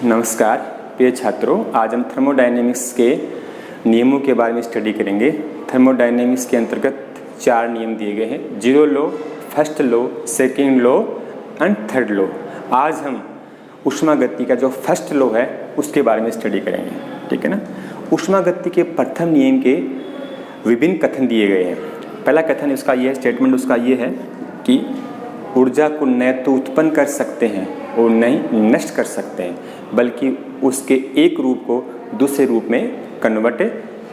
नमस्कार प्रिय छात्रों, आज हम थर्मोडायनेमिक्स के नियमों के बारे में स्टडी करेंगे। थर्मोडायनेमिक्स के अंतर्गत 4 नियम दिए गए हैं: zero law, first law, second law and third law. आज हम ऊष्मागति का जो फर्स्ट लॉ है उसके बारे में स्टडी करेंगे, ठीक है ना। ऊष्मागति के प्रथम नियम के विभिन्न कथन दिए गए हैं। पहला कथन उसका ये स्टेटमेंट उसका ये है कि ऊर्जा को न तो उत्पन्न कर सकते हैं और न ही नष्ट कर सकते हैं, बल्कि उसके एक रूप को दूसरे रूप में कन्वर्ट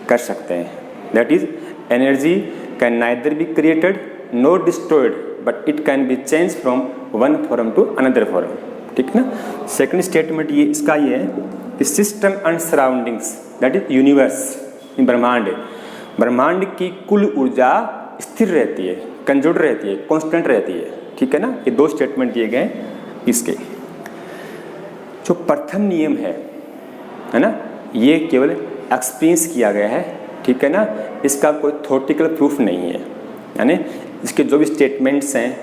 कर सकते हैं। That is energy can neither be created nor destroyed but it can be change from one form to another form, ठीक है ना। सेकंड स्टेटमेंट ये इसका ये है कि system and surroundings that is universe, ब्रह्मांड की कुल ऊर्जा स्थिर रहती है, कंजर्व रहती है, कांस्टेंट रहती है, ठीक है ना। ये 2 स्टेटमेंट दिए गए इसके। जो प्रथम नियम है ना, ये केवल एक्सपीरियंस किया गया है, ठीक है ना। इसका कोई थ्योरेटिकल प्रूफ नहीं है, यानी इसके जो भी स्टेटमेंट्स हैं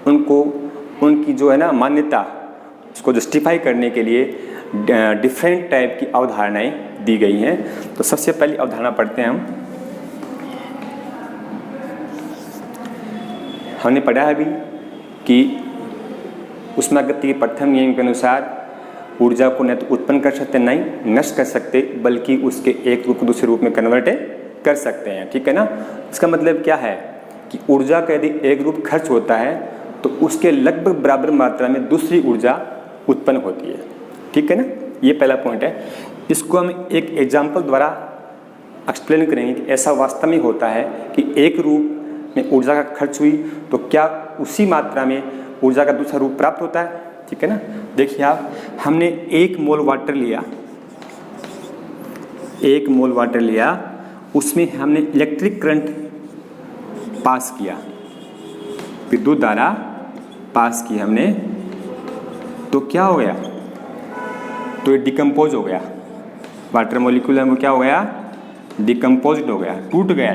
उनको उनकी जो है ना मान्यता, उसको जस्टिफाई करने के लिए डिफरेंट टाइप की अवधारणाएं दी गई हैं। तो सबसे पहली अवधारणा पढ़ते हैं हमने पढ़ा है अभी कि ऊष्मागति के प्रथम नियम के अनुसार ऊर्जा को न तो उत्पन्न कर सकते, नहीं नष्ट कर सकते, बल्कि उसके एक रूप को दूसरे रूप में कन्वर्ट कर सकते हैं, ठीक है ना। इसका मतलब क्या है कि ऊर्जा का यदि एक रूप खर्च होता है तो उसके लगभग बराबर मात्रा में दूसरी ऊर्जा उत्पन्न होती है, ठीक है ना। ये पहला पॉइंट है। इसको हम एक एग्जाम्पल द्वारा एक्सप्लेन करेंगे कि ऐसा वास्तव में होता है कि एक रूप में ऊर्जा का खर्च हुई तो क्या उसी मात्रा में ऊर्जा का दूसरा रूप प्राप्त होता है, ठीक है ना। देखिए आप, हमने 1 मोल वाटर लिया, 1 मोल वाटर लिया, उसमें हमने इलेक्ट्रिक करंट पास किया, विद्युत धारा पास की हमने, तो क्या हो गया, तो ये डिकम्पोज हो गया। वाटर मॉलिक्यूल है वो क्या हो गया, डिकम्पोज हो गया, टूट गया।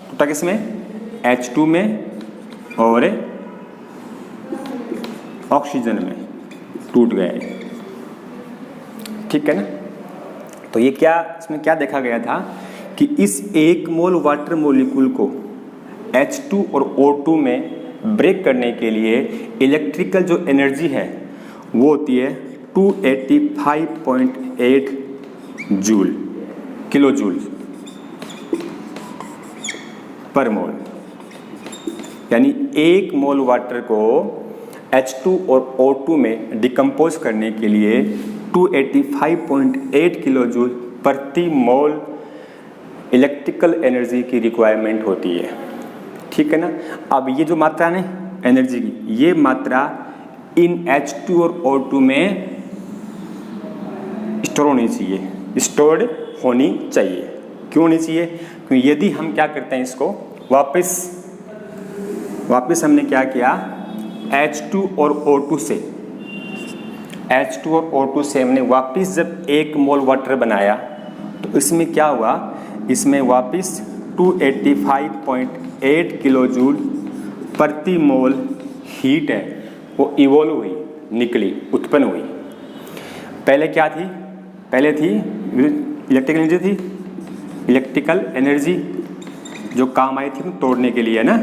टूटा किसमें, H2 में और ऑक्सीजन में टूट गया है, ठीक है ना। तो ये क्या, इसमें क्या देखा गया था कि इस 1 मोल वाटर मॉलिक्यूल को H2 और O2 में ब्रेक करने के लिए इलेक्ट्रिकल जो एनर्जी है वो होती है 285.8 जूल, किलो जूल पर मोल। यानी 1 मोल वाटर को H2 और O2 में डिकम्पोज करने के लिए 285.8 किलो जूल प्रति मोल इलेक्ट्रिकल एनर्जी की रिक्वायरमेंट होती है, ठीक है ना। अब ये जो मात्रा है एनर्जी की, ये मात्रा इन H2 और O2 में स्टोर होनी चाहिए, स्टोर्ड होनी चाहिए। क्यों होनी चाहिए, क्योंकि यदि हम क्या करते हैं, इसको वापस हमने क्या किया, H2 और O2 से हमने वापस जब 1 मोल वाटर बनाया तो इसमें क्या हुआ, इसमें वापस 285.8 किलो जूल प्रति मोल हीट है वो इवोल्व हुई, निकली, उत्पन्न हुई। पहले क्या थी, पहले थी इलेक्ट्रिकल एनर्जी थी, इलेक्ट्रिकल एनर्जी जो काम आई थी तोड़ने के लिए ना,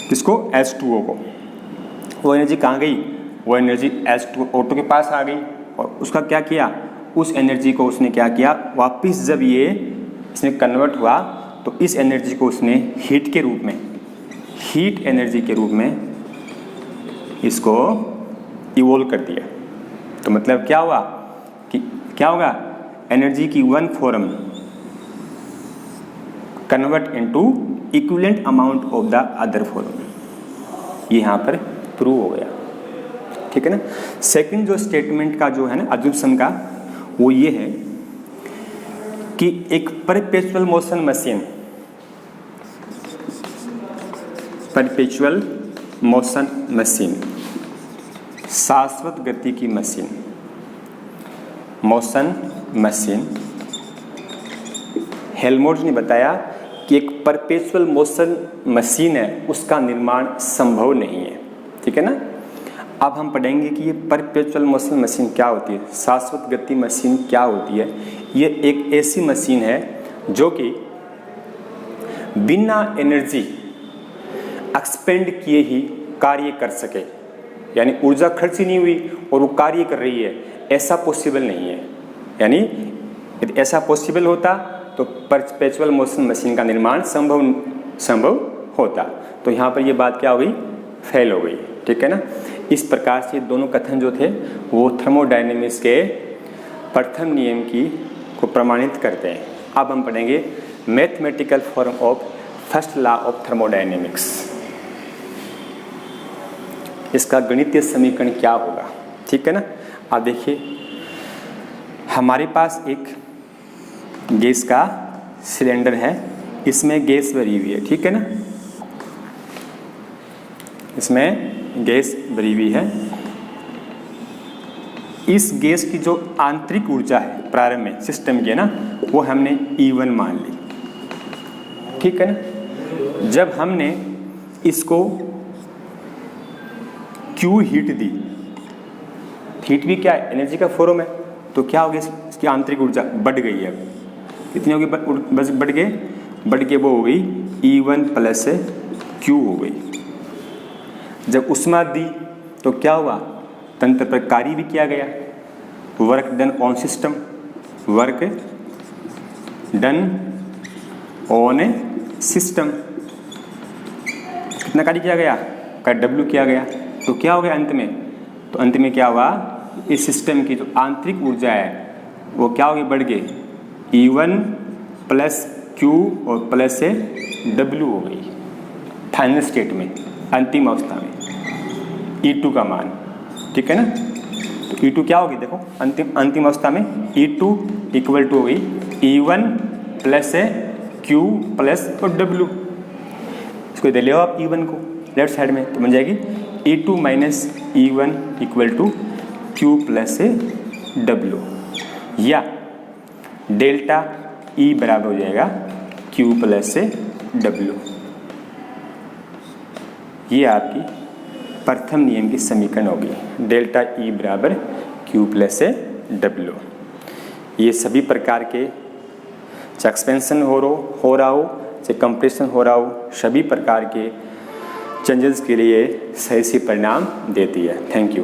किसको, H2O को। वो एनर्जी कहाँ गई, वो एनर्जी H2O2 के पास आ गई और उसका क्या किया, उस एनर्जी को उसने क्या किया, वापस जब ये इसमें कन्वर्ट हुआ तो इस एनर्जी को उसने हीट के रूप में, हीट एनर्जी के रूप में इसको इवोल्व कर दिया। तो मतलब क्या हुआ कि क्या होगा, एनर्जी की one form convert into equivalent amount of the other form, ये यहाँ पर प्रूव हो गया, ठीक है ना। सेकंड जो स्टेटमेंट का जो है ना अजम्पशन का, वो ये है कि एक perpetual motion machine, perpetual motion machine, शाश्वत गति की मशीन, मोशन मशीन, हेल्महोल्ट्ज ने बताया कि एक परपेचुअल मोशन मशीन है उसका निर्माण संभव नहीं है, ठीक है ना। अब हम पढ़ेंगे कि ये परपेचुअल मोशन मशीन क्या होती है, शाश्वत गति मशीन क्या होती है। ये एक ऐसी मशीन है जो कि बिना एनर्जी एक्सपेंड किए ही कार्य कर सके, यानी ऊर्जा खर्च ही नहीं हुई और वो कार्य कर रही है, ऐसा पॉसिबल नहीं है। यानी यदि ऐसा पॉसिबल होता तो परपेचुअल मोशन मशीन का निर्माण संभव होता। तो यहाँ पर ये बात क्या हो गई, फेल हो गई, ठीक है ना। इस प्रकार से दोनों कथन जो थे वो थर्मोडायनेमिक्स के प्रथम नियम को प्रमाणित करते हैं। अब हम पढ़ेंगे mathematical form of first law of thermodynamics. इसका गणितीय समीकरण क्या होगा, ठीक है ना। अब देखिए, हमारे पास एक गैस का सिलेंडर है, इसमें गैस भरी हुई है, ठीक है ना, इसमें गैस भरी हुई है। इस गैस की जो आंतरिक ऊर्जा है प्रारंभ में सिस्टम की है ना, वो हमने E1 मान ली, ठीक है ना। जब हमने इसको Q हीट दी, हीट भी क्या है, एनर्जी का फॉर्म है, तो क्या हो गया, इसकी आंतरिक ऊर्जा बढ़ गई है। कितनी होगी, बस बढ़ के वो हो गई E1 प्लस Q हो गई। जब उष्मा दी तो क्या हुआ, तंत्र पर कार्य भी किया गया, work done on system, work done on A system, कितना कार्य किया गया, का W किया गया। तो क्या हो गया अंत में, तो अंत में क्या हुआ, इस सिस्टम की जो आंतरिक ऊर्जा है वो क्या हो गई, बढ़ गई E1 प्लस Q और प्लस से W हो गई फाइनल स्टेट में, अंतिम अवस्था में E2 का मान, ठीक है ना। तो E2 क्या होगी, देखो अंतिम अवस्था में E2 इक्वल टू हो गई E1 प्लस Q प्लस और W। इसको दे लियो आप E1 को लेफ्ट साइड में, तो बन जाएगी E2 minus E1 equal to Q plus W, या डेल्टा E बराबर हो जाएगा Q प्लस W। ये आपकी प्रथम नियम की समीकरण होगी, डेल्टा E बराबर Q प्लस W। ये सभी प्रकार के चाहे एक्सपेंशन हो रहा हो चाहे कंप्रेशन हो रहा हो, सभी प्रकार के चेंजेस के लिए सही से परिणाम देती है। Thank you.